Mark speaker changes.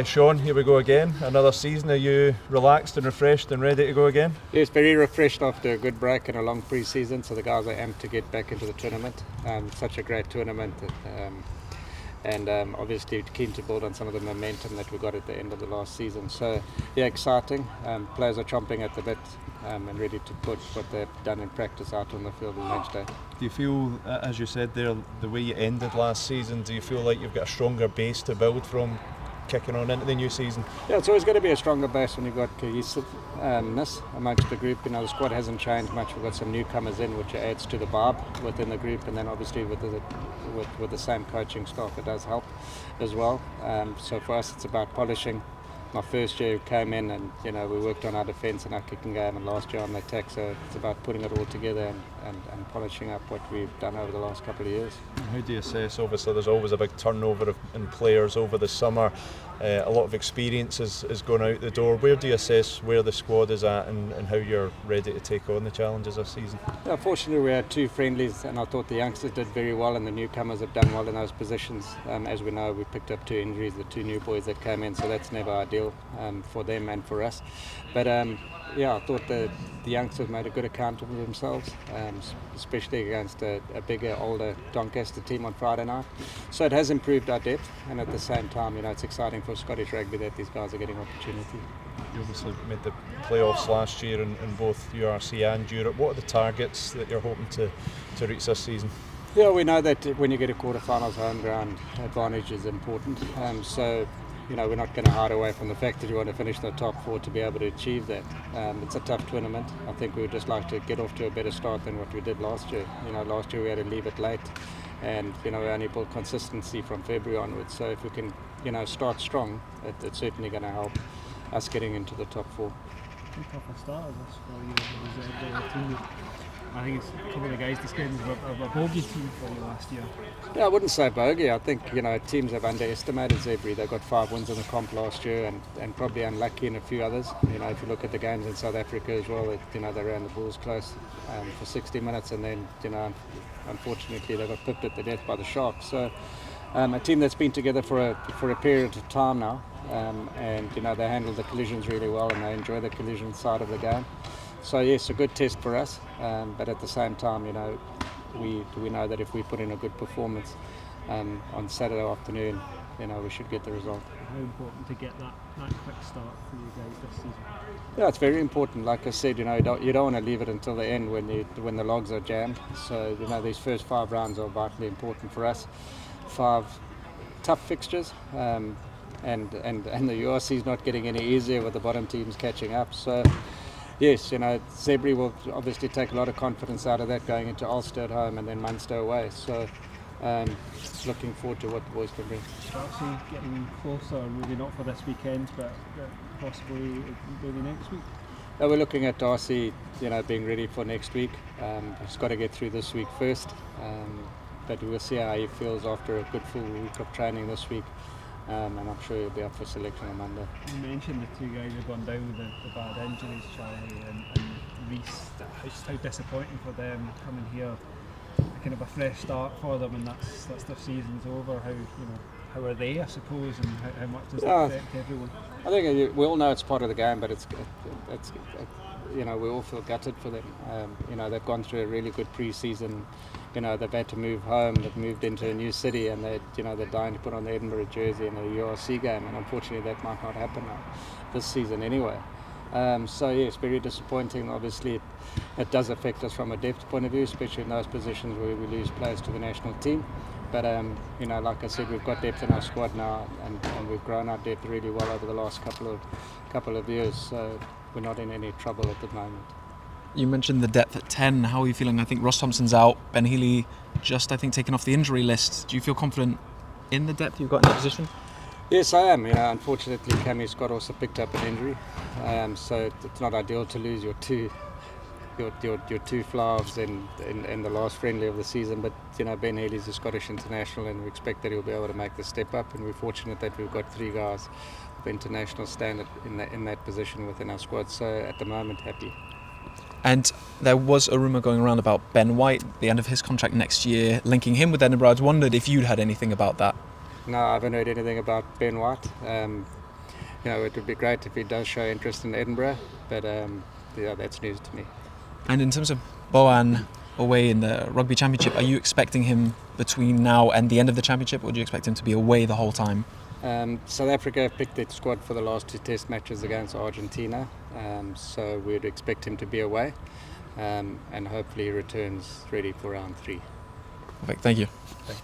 Speaker 1: Sean, here we go again. Another season. Are you relaxed and refreshed and ready to go again?
Speaker 2: Yes, very refreshed after a good break and a long pre-season. So the guys are amped to get back into the tournament. Such a great tournament, and obviously keen to build on some of the momentum that we got at the end of the last season. So yeah, exciting. Players are chomping at the bit and ready to put what they've done in practice out on the field on match day.
Speaker 1: Do you feel, as you said there, the way you ended last season, do you feel like you've got a stronger base to build from kicking on into the new season?
Speaker 2: Yeah, it's always going to be a stronger base when you've got cohesiveness amongst the group. You know, the squad hasn't changed much. We've got some newcomers in, which adds to the vibe within the group, and then obviously with the same coaching staff, it does help as well. So for us, it's about polishing. My first year came in and we worked on our defence and our kicking game, and last year on the attack, so it's about putting it all together and polishing up what we've done over the last couple of years.
Speaker 1: How do you assess, obviously there's always a big turnover in players over the summer, a lot of experience is going out the door. Where do you assess where the squad is at and how you're ready to take on the challenges this season?
Speaker 2: Yeah, fortunately we had two friendlies and I thought the youngsters did very well and the newcomers have done well in those positions. As we know, we picked up 2 injuries, the 2 new boys that came in, so that's never ideal for them and for us. But I thought the youngsters made a good account of themselves, especially against a bigger, older Doncaster team on Friday night. So it has improved our depth, and at the same time, it's exciting for Scottish rugby that these guys are getting opportunity.
Speaker 1: You obviously made the playoffs last year in both URC and Europe. What are the targets that you're hoping to reach this season?
Speaker 2: Yeah, we know that when you get a quarterfinals, home ground advantage is important. We're not going to hide away from the fact that we want to finish in the top 4 to be able to achieve that. It's a tough tournament. I think we would just like to get off to a better start than what we did last year. Last year we had to leave it late, and we only built consistency from February onwards. So if we can, start strong, it's certainly going to help us getting into the top 4.
Speaker 3: Tougher start of this for you. The team. I think it's a couple of the guys described as a bogey team for you last year.
Speaker 2: Yeah, I wouldn't say bogey. I think teams have underestimated Zebre. They got 5 wins in the comp last year and probably unlucky in a few others. If you look at the games in South Africa as well, they ran the Bulls close for 60 minutes, and then unfortunately they got pipped at the death by the Sharks. So a team that's been together for a period of time now, and they handle the collisions really well and they enjoy the collision side of the game. So yes, a good test for us, but at the same time, we know that if we put in a good performance on Saturday afternoon, we should get the result.
Speaker 3: How important to get that quick start for you guys this season?
Speaker 2: Yeah, it's very important. Like I said, you don't want to leave it until the end when the logs are jammed. So these first 5 rounds are vitally important for us. 5 tough fixtures, and the URC is not getting any easier with the bottom teams catching up. So. Yes, Zebre will obviously take a lot of confidence out of that going into Ulster at home and then Munster away. So looking forward to what the boys can bring.
Speaker 3: Darcy getting closer, maybe not for this weekend, but possibly maybe next week.
Speaker 2: We're looking at Darcy, being ready for next week. He's got to get through this week first, but we'll see how he feels after a good full week of training this week. And I'm sure he'll be up for selection on Monday.
Speaker 3: You mentioned the 2 guys who've gone down with the bad injuries, Charlie and Reese. How disappointing for them coming here, kind of a fresh start for them, and that's their season's over. How are they, I suppose, and how much does that affect everyone?
Speaker 2: I think we all know it's part of the game, but it's we all feel gutted for them. They've gone through a really good pre-season. They've had to move home, they've moved into a new city, and they're dying to put on the Edinburgh jersey in a URC game, and unfortunately that might not happen now this season anyway. So yes, very disappointing. Obviously it does affect us from a depth point of view, especially in those positions where we lose players to the national team. But like I said, we've got depth in our squad now, and we've grown our depth really well over the last couple of years. So we're not in any trouble at the moment.
Speaker 4: You mentioned the depth at 10. How are you feeling? I think Ross Thompson's out. Ben Healy just, taken off the injury list. Do you feel confident in the depth you've got in that position?
Speaker 2: Yes, I am. Unfortunately, Cammy Scott also picked up an injury, so it's not ideal to lose your two fly-offs in the last friendly of the season. But Ben Healy's a Scottish international, and we expect that he'll be able to make the step up. And we're fortunate that we've got 3 guys of international standard in that position within our squad. So at the moment, happy.
Speaker 4: And there was a rumour going around about Ben White, the end of his contract next year, linking him with Edinburgh. I wondered if you'd had anything about that.
Speaker 2: No, I haven't heard anything about Ben White. It would be great if he does show interest in Edinburgh, but that's news to me.
Speaker 4: And in terms of Bohan away in the Rugby Championship, are you expecting him between now and the end of the Championship, or do you expect him to be away the whole time?
Speaker 2: South Africa picked their squad for the last 2 test matches against Argentina, so we'd expect him to be away, and hopefully he returns ready for round 3.
Speaker 4: Perfect, thank you.